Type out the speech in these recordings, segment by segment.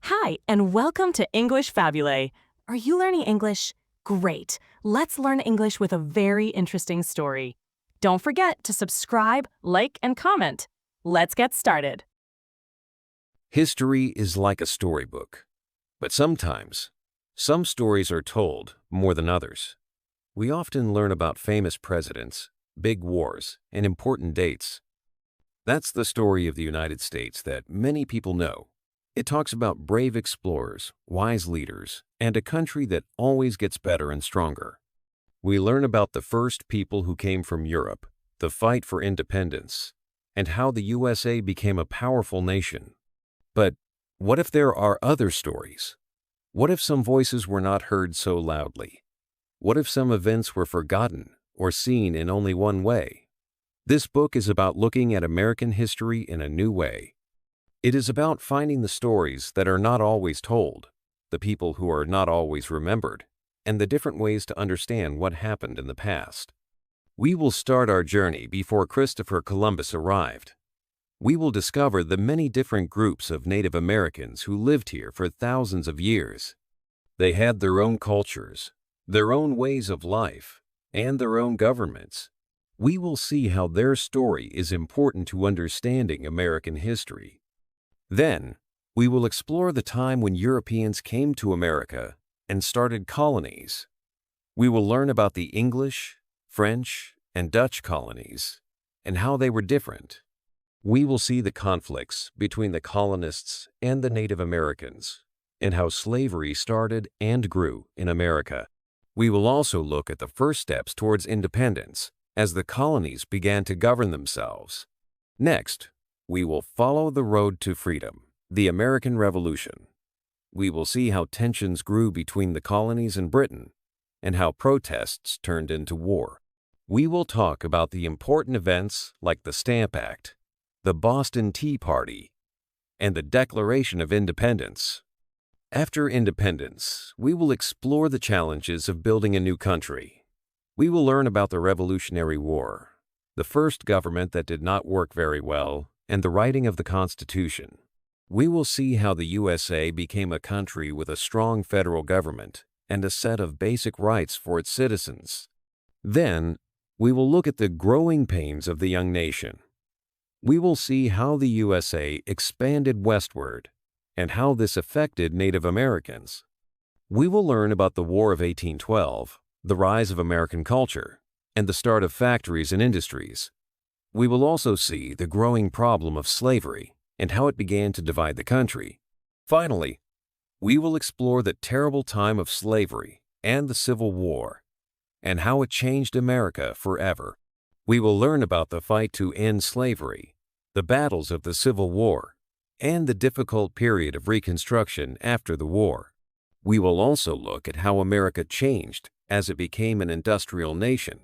Hi, and welcome to English-Fabule. Are you learning English? Great. Let's learn English with a very interesting story. Don't forget to subscribe, like, and comment. Let's get started. History is like a storybook, but sometimes, some stories are told more than others. We often learn about famous presidents, big wars, and important dates. That's the story of the United States that many people know. It talks about brave explorers, wise leaders, and a country that always gets better and stronger. We learn about the first people who came from Europe, the fight for independence, and how the USA became a powerful nation. But what if there are other stories? What if some voices were not heard so loudly? What if some events were forgotten or seen in only one way? This book is about looking at American history in a new way. It is about finding the stories that are not always told, the people who are not always remembered, and the different ways to understand what happened in the past. We will start our journey before Christopher Columbus arrived. We will discover the many different groups of Native Americans who lived here for thousands of years. They had their own cultures, their own ways of life, and their own governments. We will see how their story is important to understanding American history. Then, we will explore the time when Europeans came to America and started colonies. We will learn about the English, French, and Dutch colonies and how they were different. We will see the conflicts between the colonists and the Native Americans and how slavery started and grew in America. We will also look at the first steps towards independence as the colonies began to govern themselves. Next, we will follow the road to freedom, the American Revolution. We will see how tensions grew between the colonies and Britain and how protests turned into war. We will talk about the important events like the Stamp Act, the Boston Tea Party, and the Declaration of Independence. After independence, we will explore the challenges of building a new country. We will learn about the Revolutionary War, the first government that did not work very well, and the writing of the Constitution. We will see how the USA became a country with a strong federal government and a set of basic rights for its citizens. Then, we will look at the growing pains of the young nation. We will see how the USA expanded westward and how this affected Native Americans. We will learn about the War of 1812, the rise of American culture, and the start of factories and industries. We will also see the growing problem of slavery and how it began to divide the country. Finally, we will explore the terrible time of slavery and the Civil War and how it changed America forever. We will learn about the fight to end slavery, the battles of the Civil War, and the difficult period of Reconstruction after the war. We will also look at how America changed as it became an industrial nation,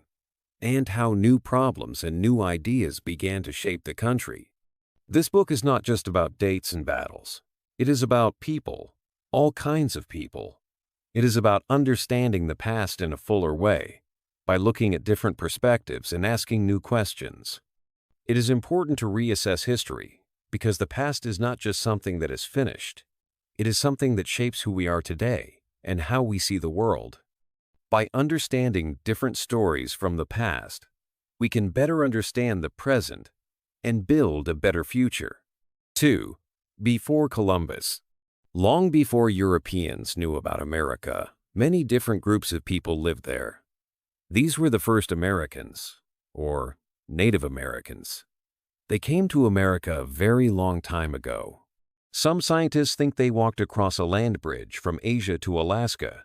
and how new problems and new ideas began to shape the country. This book is not just about dates and battles. It is about people, all kinds of people. It is about understanding the past in a fuller way, by looking at different perspectives and asking new questions. It is important to reassess history, because the past is not just something that is finished. It is something that shapes who we are today and how we see the world. By understanding different stories from the past, we can better understand the present and build a better future. 2. Before Columbus. Long before Europeans knew about America, many different groups of people lived there. These were the first Americans, or Native Americans. They came to America a very long time ago. Some scientists think they walked across a land bridge from Asia to Alaska.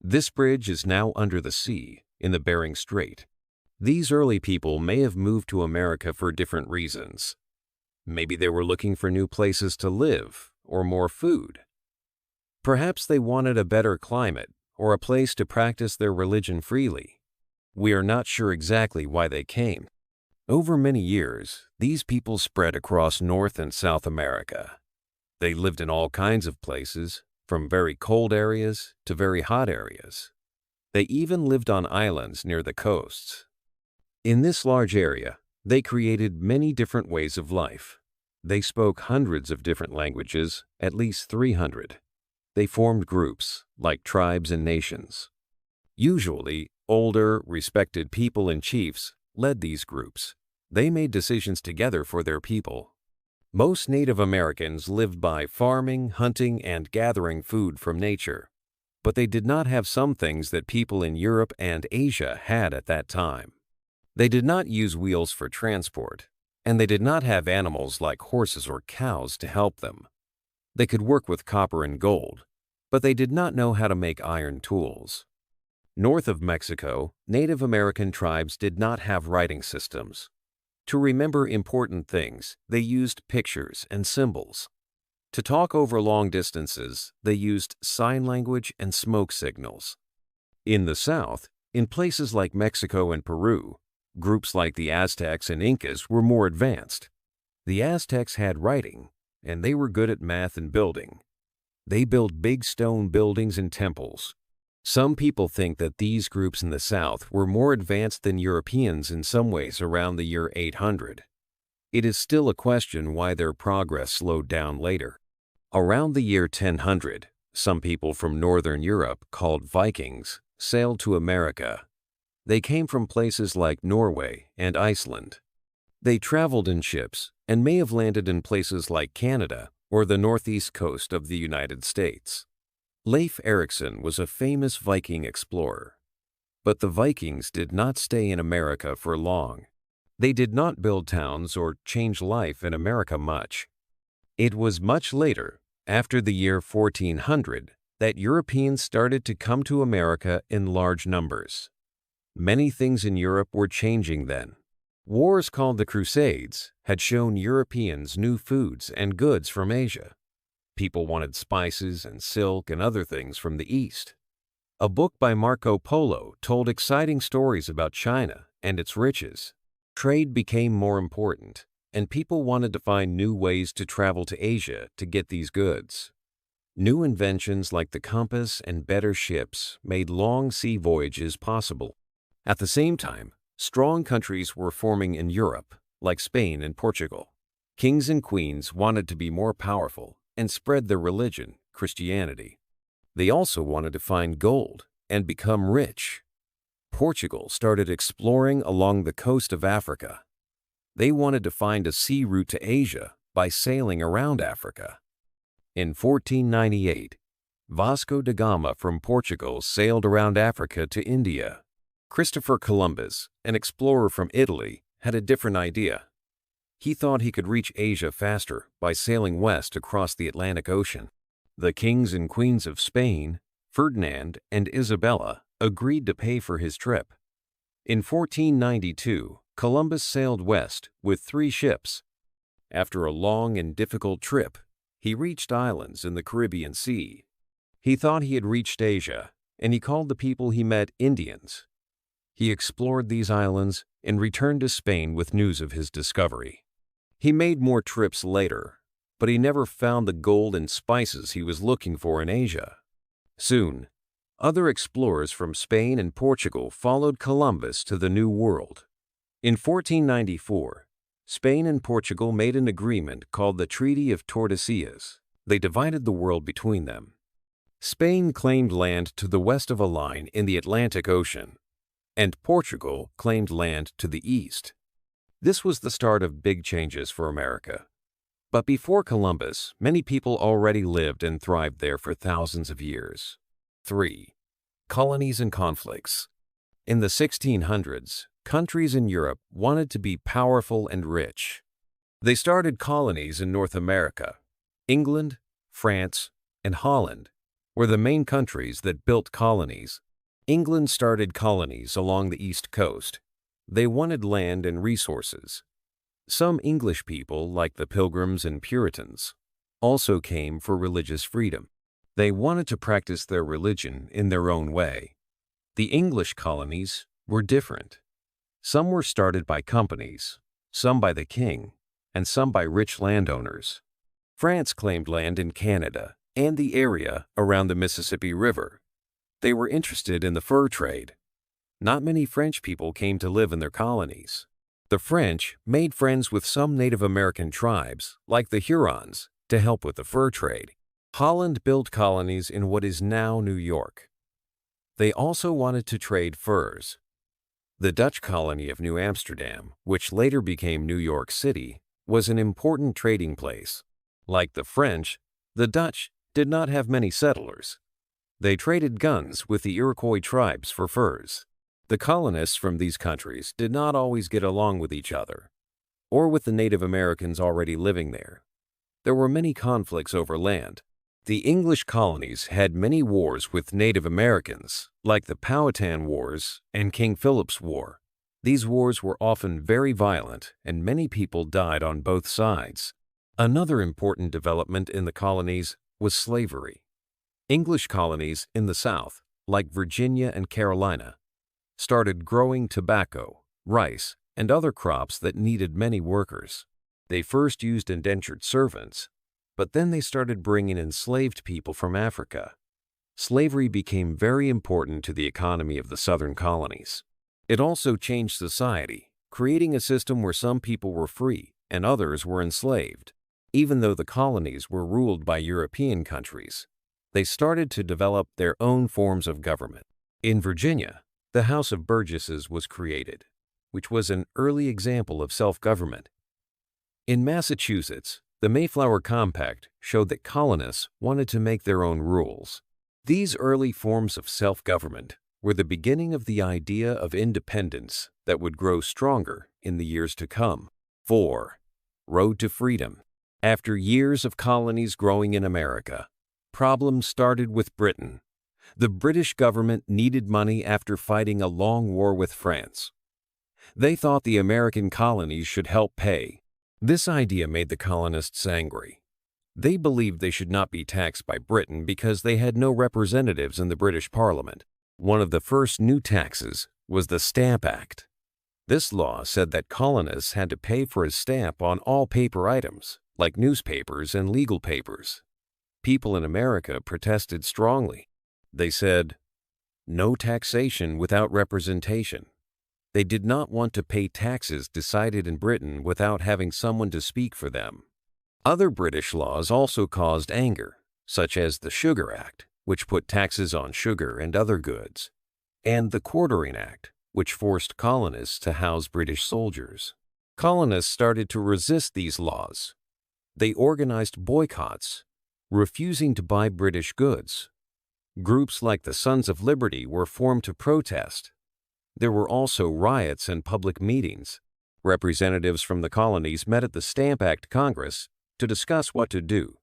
This bridge is now under the sea in the Bering Strait. These early people may have moved to America for different reasons. Maybe they were looking for new places to live or more food. Perhaps they wanted a better climate or a place to practice their religion freely. We are not sure exactly why they came. Over many years, these people spread across North and South America. They lived in all kinds of places, from very cold areas to very hot areas. They even lived on islands near the coasts. In this large area, they created many different ways of life. They spoke hundreds of different languages, at least 300. They formed groups, like tribes and nations. Usually, older, respected people and chiefs led these groups. They made decisions together for their people. Most Native Americans lived by farming, hunting, and gathering food from nature. But they did not have some things that people in Europe and Asia had at that time. They did not use wheels for transport, and they did not have animals like horses or cows to help them. They could work with copper and gold, but they did not know how to make iron tools. North of Mexico, Native American tribes did not have writing systems. To remember important things, they used pictures and symbols. To talk over long distances, they used sign language and smoke signals. In the South, in places like Mexico and Peru, groups like the Aztecs and Incas were more advanced. The Aztecs had writing, and they were good at math and building. They built big stone buildings and temples. Some people think that these groups in the South were more advanced than Europeans in some ways around the year 800. It is still a question why their progress slowed down later. Around the year 1000, some people from Northern Europe, called Vikings, sailed to America. They came from places like Norway and Iceland. They traveled in ships and may have landed in places like Canada or the northeast coast of the United States. Leif Erikson was a famous Viking explorer. But the Vikings did not stay in America for long. They did not build towns or change life in America much. It was much later, after the year 1400, that Europeans started to come to America in large numbers. Many things in Europe were changing then. Wars called the Crusades had shown Europeans new foods and goods from Asia. People wanted spices and silk and other things from the East. A book by Marco Polo told exciting stories about China and its riches. Trade became more important, and people wanted to find new ways to travel to Asia to get these goods. New inventions like the compass and better ships made long sea voyages possible. At the same time, strong countries were forming in Europe, like Spain and Portugal. Kings and queens wanted to be more powerful and spread their religion, Christianity. They also wanted to find gold and become rich. Portugal started exploring along the coast of Africa. They wanted to find a sea route to Asia by sailing around Africa. In 1498, Vasco da Gama from Portugal sailed around Africa to India. Christopher Columbus, an explorer from Italy, had a different idea. He thought he could reach Asia faster by sailing west across the Atlantic Ocean. The kings and queens of Spain, Ferdinand and Isabella, agreed to pay for his trip. In 1492, Columbus sailed west with 3 ships. After a long and difficult trip, he reached islands in the Caribbean Sea. He thought he had reached Asia, and he called the people he met Indians. He explored these islands and returned to Spain with news of his discovery. He made more trips later, but he never found the gold and spices he was looking for in Asia. Soon, other explorers from Spain and Portugal followed Columbus to the New World. In 1494, Spain and Portugal made an agreement called the Treaty of Tordesillas. They divided the world between them. Spain claimed land to the west of a line in the Atlantic Ocean, and Portugal claimed land to the east. This was the start of big changes for America. But before Columbus, many people already lived and thrived there for thousands of years. 3. Colonies and conflicts. In the 1600s, countries in Europe wanted to be powerful and rich. They started colonies in North America. England, France, and Holland were the main countries that built colonies. England started colonies along the East Coast. They wanted land and resources. Some English people, like the Pilgrims and Puritans, also came for religious freedom. They wanted to practice their religion in their own way. The English colonies were different. Some were started by companies, some by the king, and some by rich landowners. France claimed land in Canada and the area around the Mississippi River. They were interested in the fur trade. Not many French people came to live in their colonies. The French made friends with some Native American tribes, like the Hurons, to help with the fur trade. Holland built colonies in what is now New York. They also wanted to trade furs. The Dutch colony of New Amsterdam, which later became New York City, was an important trading place. Like the French, the Dutch did not have many settlers. They traded guns with the Iroquois tribes for furs. The colonists from these countries did not always get along with each other, or with the Native Americans already living there. There were many conflicts over land. The English colonies had many wars with Native Americans, like the Powhatan Wars and King Philip's War. These wars were often very violent, and many people died on both sides. Another important development in the colonies was slavery. English colonies in the South, like Virginia and Carolina, started growing tobacco, rice, and other crops that needed many workers. They first used indentured servants, but then they started bringing enslaved people from Africa. Slavery became very important to the economy of the southern colonies. It also changed society, creating a system where some people were free and others were enslaved. Even though the colonies were ruled by European countries, they started to develop their own forms of government. In Virginia, the House of Burgesses was created, which was an early example of self-government. In Massachusetts, the Mayflower Compact showed that colonists wanted to make their own rules. These early forms of self-government were the beginning of the idea of independence that would grow stronger in the years to come. 4. Road to Freedom. After years of colonies growing in America, problems started with Britain. The British government needed money after fighting a long war with France. They thought the American colonies should help pay. This idea made the colonists angry. They believed they should not be taxed by Britain because they had no representatives in the British Parliament. One of the first new taxes was the Stamp Act. This law said that colonists had to pay for a stamp on all paper items, like newspapers and legal papers. People in America protested strongly. They said, "No taxation without representation." They did not want to pay taxes decided in Britain without having someone to speak for them. Other British laws also caused anger, such as the Sugar Act, which put taxes on sugar and other goods, and the Quartering Act, which forced colonists to house British soldiers. Colonists started to resist these laws. They organized boycotts, refusing to buy British goods. Groups like the Sons of Liberty were formed to protest. There were also riots and public meetings. Representatives from the colonies met at the Stamp Act Congress to discuss what to do.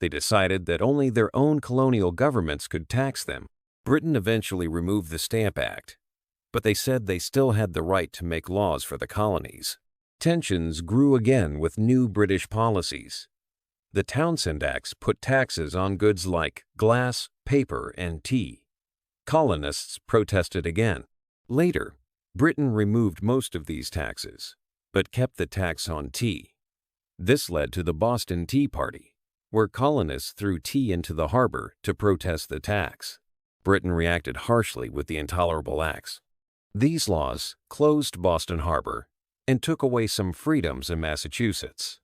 They decided that only their own colonial governments could tax them. Britain eventually removed the Stamp Act, but they said they still had the right to make laws for the colonies. Tensions grew again with new British policies. The Townshend Acts put taxes on goods like glass, paper, and tea. Colonists protested again. Later, Britain removed most of these taxes, but kept the tax on tea. This led to the Boston Tea Party, where colonists threw tea into the harbor to protest the tax. Britain reacted harshly with the Intolerable Acts. These laws closed Boston Harbor and took away some freedoms in Massachusetts.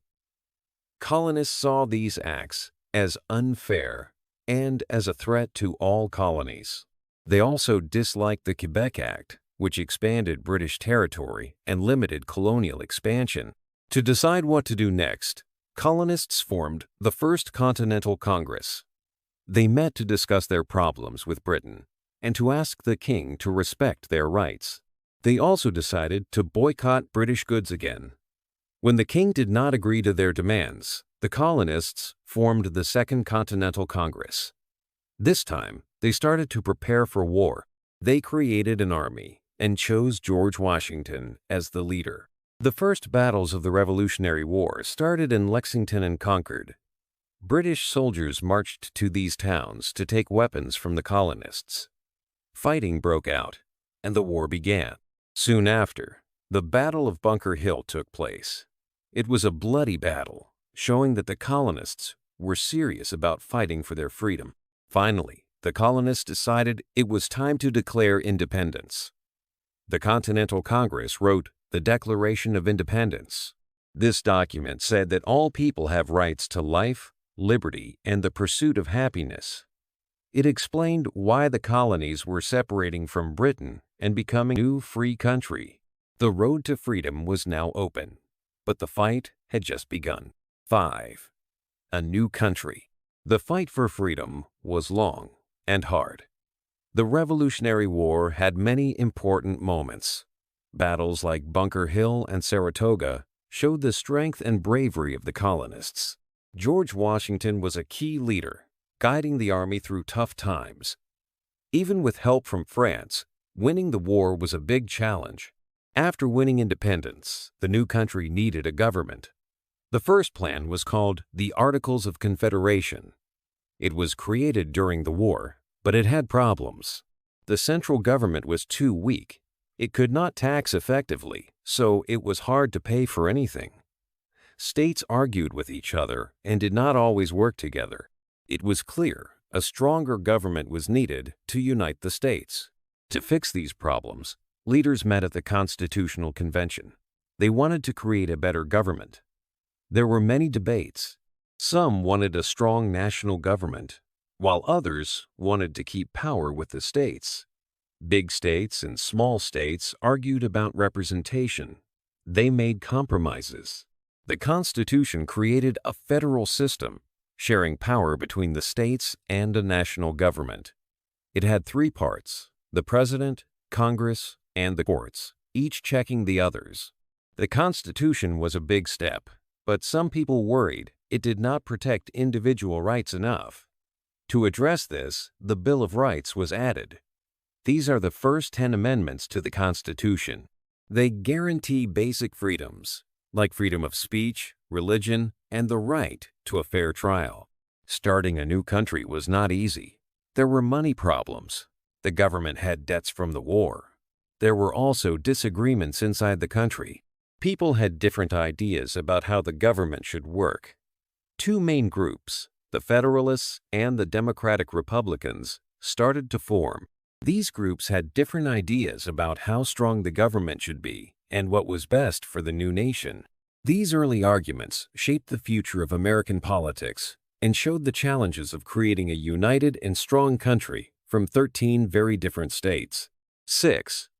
Colonists saw these acts as unfair and as a threat to all colonies. They also disliked the Quebec Act, which expanded British territory and limited colonial expansion. To decide what to do next, colonists formed the First Continental Congress. They met to discuss their problems with Britain and to ask the king to respect their rights. They also decided to boycott British goods again. When the king did not agree to their demands, the colonists formed the Second Continental Congress. This time, they started to prepare for war. They created an army and chose George Washington as the leader. The first battles of the Revolutionary War started in Lexington and Concord. British soldiers marched to these towns to take weapons from the colonists. Fighting broke out, and the war began. Soon after, the Battle of Bunker Hill took place. It was a bloody battle, showing that the colonists were serious about fighting for their freedom. Finally, the colonists decided it was time to declare independence. The Continental Congress wrote the Declaration of Independence. This document said that all people have rights to life, liberty, and the pursuit of happiness. It explained why the colonies were separating from Britain and becoming a new free country. The road to freedom was now open, but the fight had just begun. 5. A new country. The fight for freedom was long and hard. The Revolutionary War had many important moments. Battles like Bunker Hill and Saratoga showed the strength and bravery of the colonists. George Washington was a key leader, guiding the army through tough times. Even with help from France, winning the war was a big challenge. After winning independence, the new country needed a government. The first plan was called the Articles of Confederation. It was created during the war, but it had problems. The central government was too weak. It could not tax effectively, so it was hard to pay for anything. States argued with each other and did not always work together. It was clear a stronger government was needed to unite the states. To fix these problems, leaders met at the Constitutional Convention. They wanted to create a better government. There were many debates. Some wanted a strong national government, while others wanted to keep power with the states. Big states and small states argued about representation. They made compromises. The Constitution created a federal system, sharing power between the states and a national government. It had 3 parts: the President, Congress, and the courts, each checking the others. The Constitution was a big step, but some people worried it did not protect individual rights enough. To address this, the Bill of Rights was added. These are the first 10 amendments to the Constitution. They guarantee basic freedoms, like freedom of speech, religion, and the right to a fair trial. Starting a new country was not easy. There were money problems. The government had debts from the war. There were also disagreements inside the country. People had different ideas about how the government should work. 2 main groups, the Federalists and the Democratic Republicans, started to form. These groups had different ideas about how strong the government should be and what was best for the new nation. These early arguments shaped the future of American politics and showed the challenges of creating a united and strong country from 13 very different states. 6.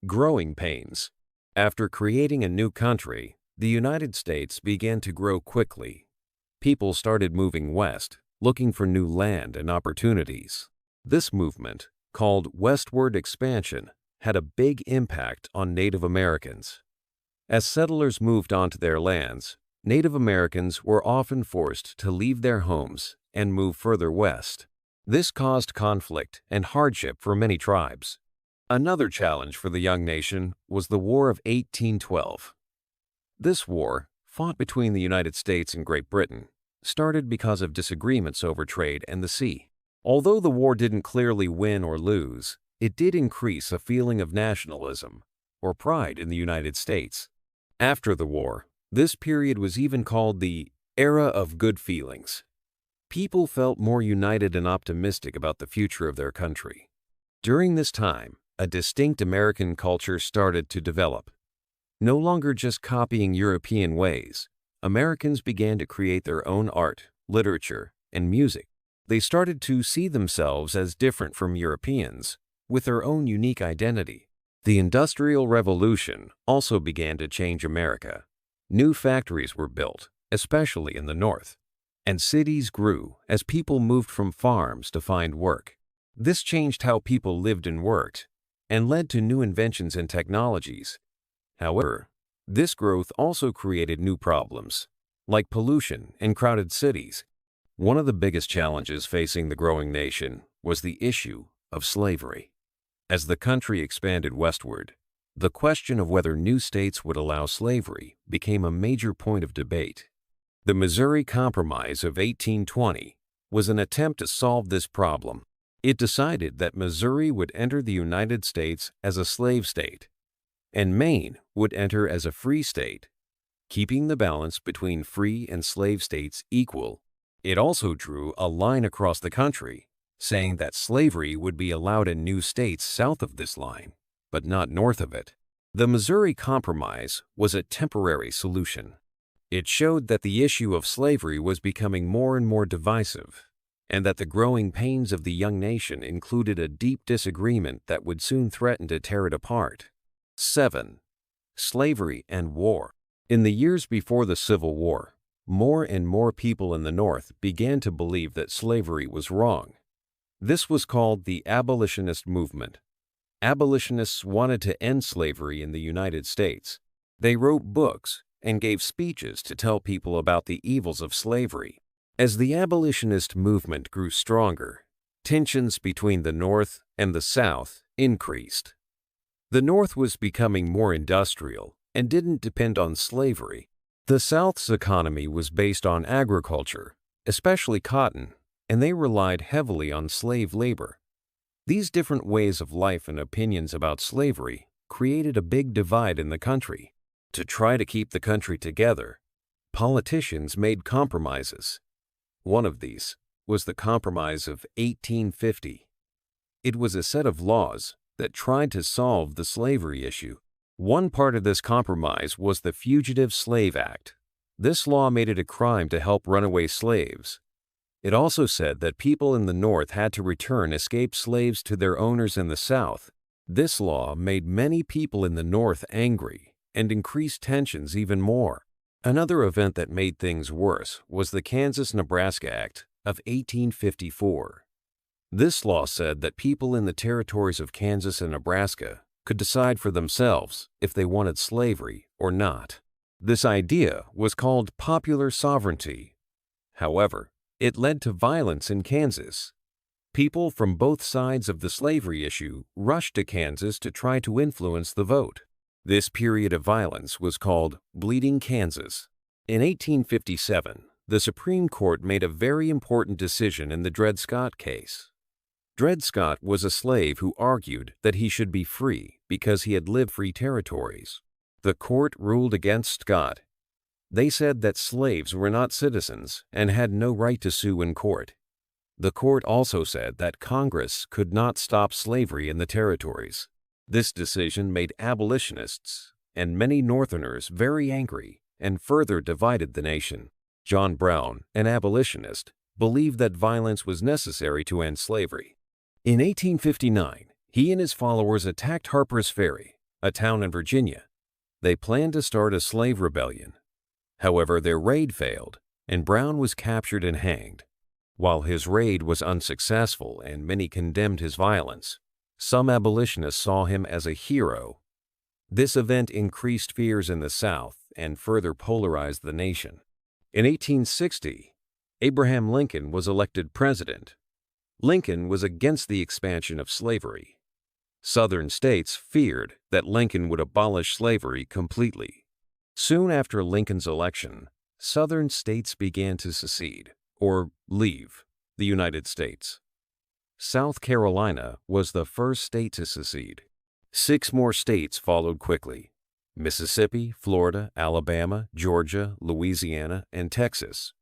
Growing pains. After creating a new country, the United States began to grow quickly. People started moving west, looking for new land and opportunities. This movement, called westward expansion, had a big impact on Native Americans. As settlers moved onto their lands, Native Americans were often forced to leave their homes and move further west. This caused conflict and hardship for many tribes. Another challenge for the young nation was the War of 1812. This war, fought between the United States and Great Britain, started because of disagreements over trade and the sea. Although the war didn't clearly win or lose, it did increase a feeling of nationalism or pride in the United States. After the war, this period was even called the Era of Good Feelings. People felt more united and optimistic about the future of their country. During this time, a distinct American culture started to develop. No longer just copying European ways, Americans began to create their own art, literature, and music. They started to see themselves as different from Europeans, with their own unique identity. The Industrial Revolution also began to change America. New factories were built, especially in the North, and cities grew as people moved from farms to find work. This changed how people lived and worked, and led to new inventions and technologies. However, this growth also created new problems, like pollution and crowded cities. One of the biggest challenges facing the growing nation was the issue of slavery. As the country expanded westward, the question of whether new states would allow slavery became a major point of debate. The Missouri Compromise of 1820 was an attempt to solve this problem. It decided that Missouri would enter the United States as a slave state, and Maine would enter as a free state, keeping the balance between free and slave states equal. It also drew a line across the country, saying that slavery would be allowed in new states south of this line, but not north of it. The Missouri Compromise was a temporary solution. It showed that the issue of slavery was becoming more and more divisive, and that the growing pains of the young nation included a deep disagreement that would soon threaten to tear it apart. 7. Slavery and war. In the years before the Civil War, more and more people in the North began to believe that slavery was wrong. This was called the abolitionist movement. Abolitionists wanted to end slavery in the United States. They wrote books and gave speeches to tell people about the evils of slavery. As the abolitionist movement grew stronger, tensions between the North and the South increased. The North was becoming more industrial and didn't depend on slavery. The South's economy was based on agriculture, especially cotton, and they relied heavily on slave labor. These different ways of life and opinions about slavery created a big divide in the country. To try to keep the country together, politicians made compromises. One of these was the Compromise of 1850. It was a set of laws that tried to solve the slavery issue. One part of this compromise was the Fugitive Slave Act. This law made it a crime to help runaway slaves. It also said that people in the North had to return escaped slaves to their owners in the South. This law made many people in the North angry and increased tensions even more. Another event that made things worse was the Kansas-Nebraska Act of 1854. This law said that people in the territories of Kansas and Nebraska could decide for themselves if they wanted slavery or not. This idea was called popular sovereignty. However, it led to violence in Kansas. People from both sides of the slavery issue rushed to Kansas to try to influence the vote. This period of violence was called Bleeding Kansas. In 1857, the Supreme Court made a very important decision in the Dred Scott case. Dred Scott was a slave who argued that he should be free because he had lived free territories. The court ruled against Scott. They said that slaves were not citizens and had no right to sue in court. The court also said that Congress could not stop slavery in the territories. This decision made abolitionists and many Northerners very angry and further divided the nation. John Brown, an abolitionist, believed that violence was necessary to end slavery. In 1859, he and his followers attacked Harper's Ferry, a town in Virginia. They planned to start a slave rebellion. However, their raid failed, and Brown was captured and hanged. While his raid was unsuccessful and many condemned his violence, some abolitionists saw him as a hero. This event increased fears in the South and further polarized the nation. In 1860, Abraham Lincoln was elected president. Lincoln was against the expansion of slavery. Southern states feared that Lincoln would abolish slavery completely. Soon after Lincoln's election, Southern states began to secede, or leave, the United States. South Carolina was the first state to secede. 6 more states followed quickly: Mississippi, Florida, Alabama, Georgia, Louisiana, and Texas.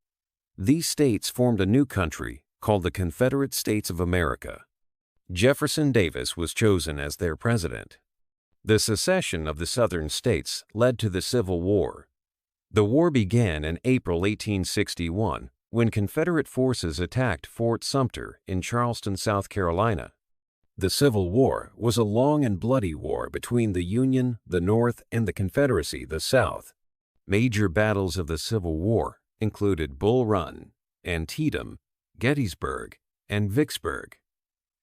These states formed a new country called the Confederate States of America. Jefferson Davis was chosen as their president. The secession of the Southern states led to the Civil War. The war began in April 1861 when Confederate forces attacked Fort Sumter in Charleston, South Carolina. The Civil War was a long and bloody war between the Union, the North, and the Confederacy, the South. Major battles of the Civil War included Bull Run, Antietam, Gettysburg, and Vicksburg.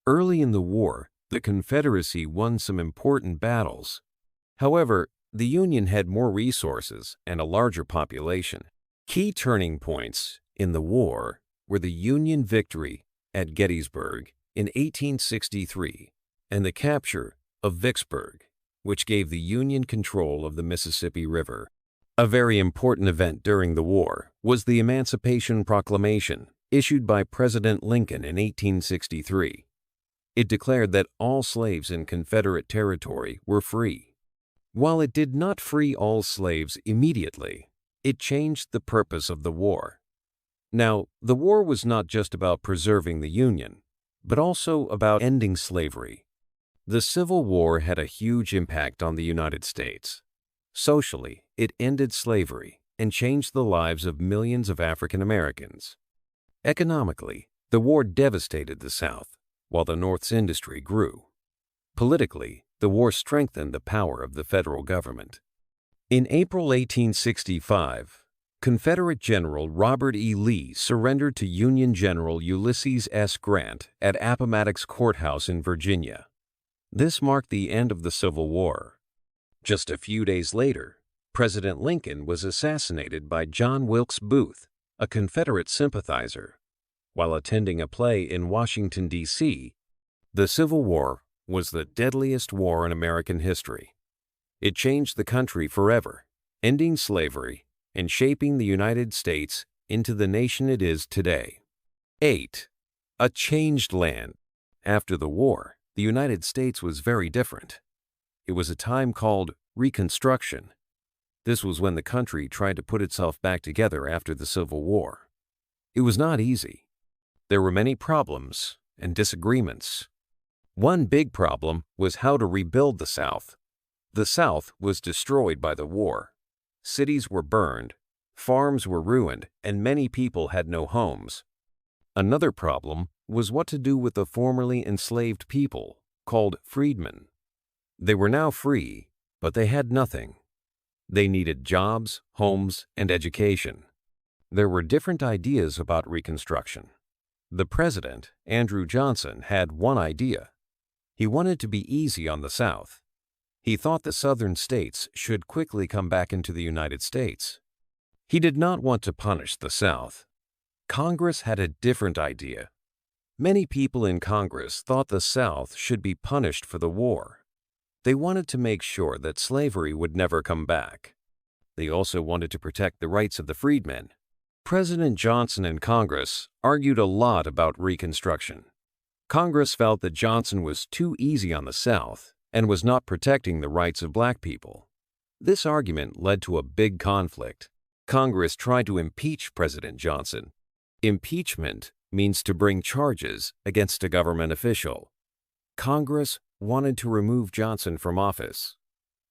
Early in the war, the Confederacy won some important battles. However, the Union had more resources and a larger population. Key turning points in the war were the Union victory at Gettysburg in 1863 and the capture of Vicksburg, which gave the Union control of the Mississippi River. A very important event during the war was the Emancipation Proclamation issued by President Lincoln in 1863. It declared that all slaves in Confederate territory were free. While it did not free all slaves immediately, it changed the purpose of the war. Now, the war was not just about preserving the Union, but also about ending slavery. The Civil War had a huge impact on the United States. Socially, it ended slavery and changed the lives of millions of African Americans. Economically, the war devastated the South, while the North's industry grew. Politically, the war strengthened the power of the federal government. In April 1865, Confederate General Robert E. Lee surrendered to Union General Ulysses S. Grant at Appomattox Courthouse in Virginia. This marked the end of the Civil War. Just a few days later, President Lincoln was assassinated by John Wilkes Booth, a Confederate sympathizer. While attending a play in Washington, D.C., the Civil War was the deadliest war in American history. It changed the country forever, ending slavery and shaping the United States into the nation it is today. 8. A changed land. After the war, the United States was very different. It was a time called Reconstruction. This was when the country tried to put itself back together after the Civil War. It was not easy. There were many problems and disagreements. One big problem was how to rebuild the South. The South was destroyed by the war. Cities were burned, farms were ruined, and many people had no homes. Another problem was what to do with the formerly enslaved people, called freedmen. They were now free, but they had nothing. They needed jobs, homes, and education. There were different ideas about Reconstruction. The president, Andrew Johnson, had one idea. He wanted to be easy on the South. He thought the southern states should quickly come back into the United States. He did not want to punish the South. Congress had a different idea. Many people in Congress thought the South should be punished for the war. They wanted to make sure that slavery would never come back. They also wanted to protect the rights of the freedmen. President Johnson and Congress argued a lot about Reconstruction. Congress felt that Johnson was too easy on the South and was not protecting the rights of black people. This argument led to a big conflict. Congress tried to impeach President Johnson. Impeachment means to bring charges against a government official. Congress wanted to remove Johnson from office.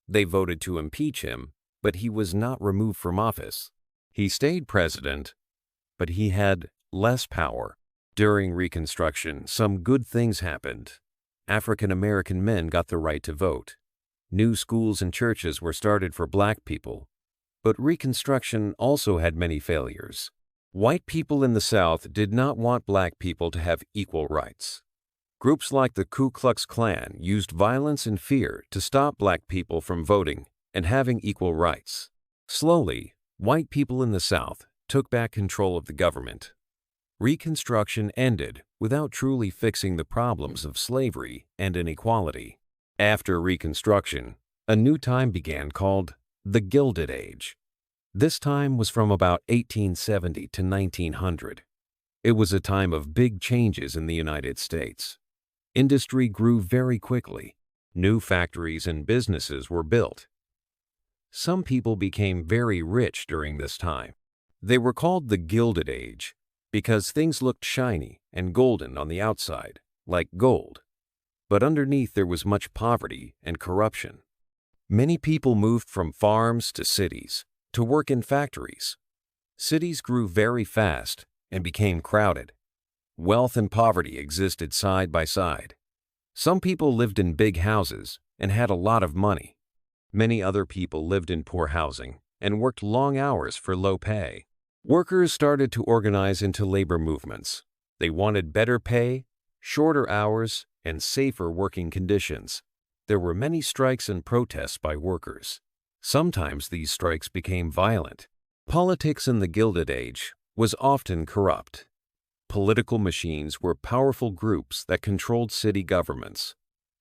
They voted to impeach him, but he was not removed from office. He stayed president, but he had less power. During Reconstruction, some good things happened. African American men got the right to vote. New schools and churches were started for black people. But Reconstruction also had many failures. White people in the South did not want black people to have equal rights. Groups like the Ku Klux Klan used violence and fear to stop black people from voting and having equal rights. Slowly, white people in the South took back control of the government. Reconstruction ended without truly fixing the problems of slavery and inequality. After Reconstruction, a new time began called the Gilded Age. This time was from about 1870 to 1900. It was a time of big changes in the United States. Industry grew very quickly. New factories and businesses were built. Some people became very rich during this time. They were called the Gilded Age because things looked shiny and golden on the outside, like gold. But underneath there was much poverty and corruption. Many people moved from farms to cities to work in factories. Cities grew very fast and became crowded. Wealth and poverty existed side by side. Some people lived in big houses and had a lot of money. Many other people lived in poor housing and worked long hours for low pay. Workers started to organize into labor movements. They wanted better pay, shorter hours, and safer working conditions. There were many strikes and protests by workers. Sometimes these strikes became violent. Politics in the Gilded Age was often corrupt. Political machines were powerful groups that controlled city governments.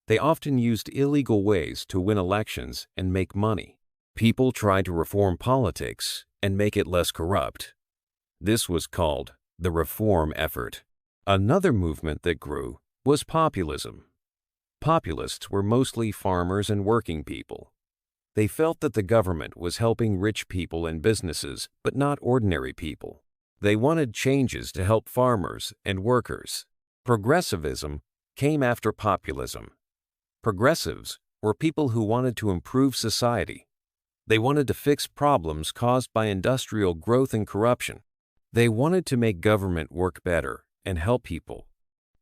They often used illegal ways to win elections and make money. People tried to reform politics and make it less corrupt. This was called the reform effort. Another movement that grew was populism. Populists were mostly farmers and working people. They felt that the government was helping rich people and businesses, but not ordinary people. They wanted changes to help farmers and workers. Progressivism came after populism. Progressives were people who wanted to improve society. They wanted to fix problems caused by industrial growth and corruption. They wanted to make government work better and help people.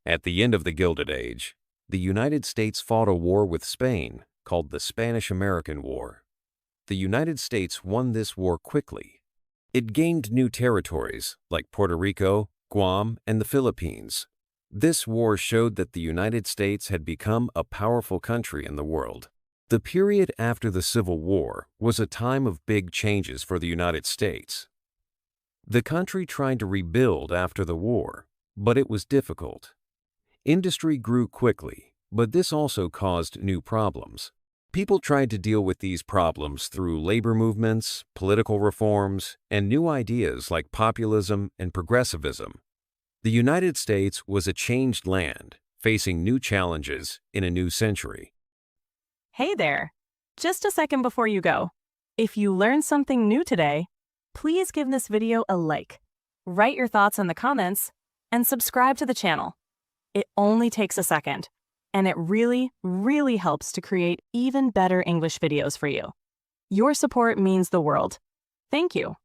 At the end of the Gilded Age, the United States fought a war with Spain called the Spanish-American War. The United States won this war quickly. It gained new territories like Puerto Rico, Guam, and the Philippines. This war showed that the United States had become a powerful country in the world. The period after the Civil War was a time of big changes for the United States. The country tried to rebuild after the war, but it was difficult. Industry grew quickly, but this also caused new problems. People tried to deal with these problems through labor movements, political reforms, and new ideas like populism and progressivism. The United States was a changed land, facing new challenges in a new century. Hey there! Just a second before you go. If you learned something new today, please give this video a like, write your thoughts in the comments, and subscribe to the channel. It only takes a second, and it really, really helps to create even better English videos for you. Your support means the world. Thank you.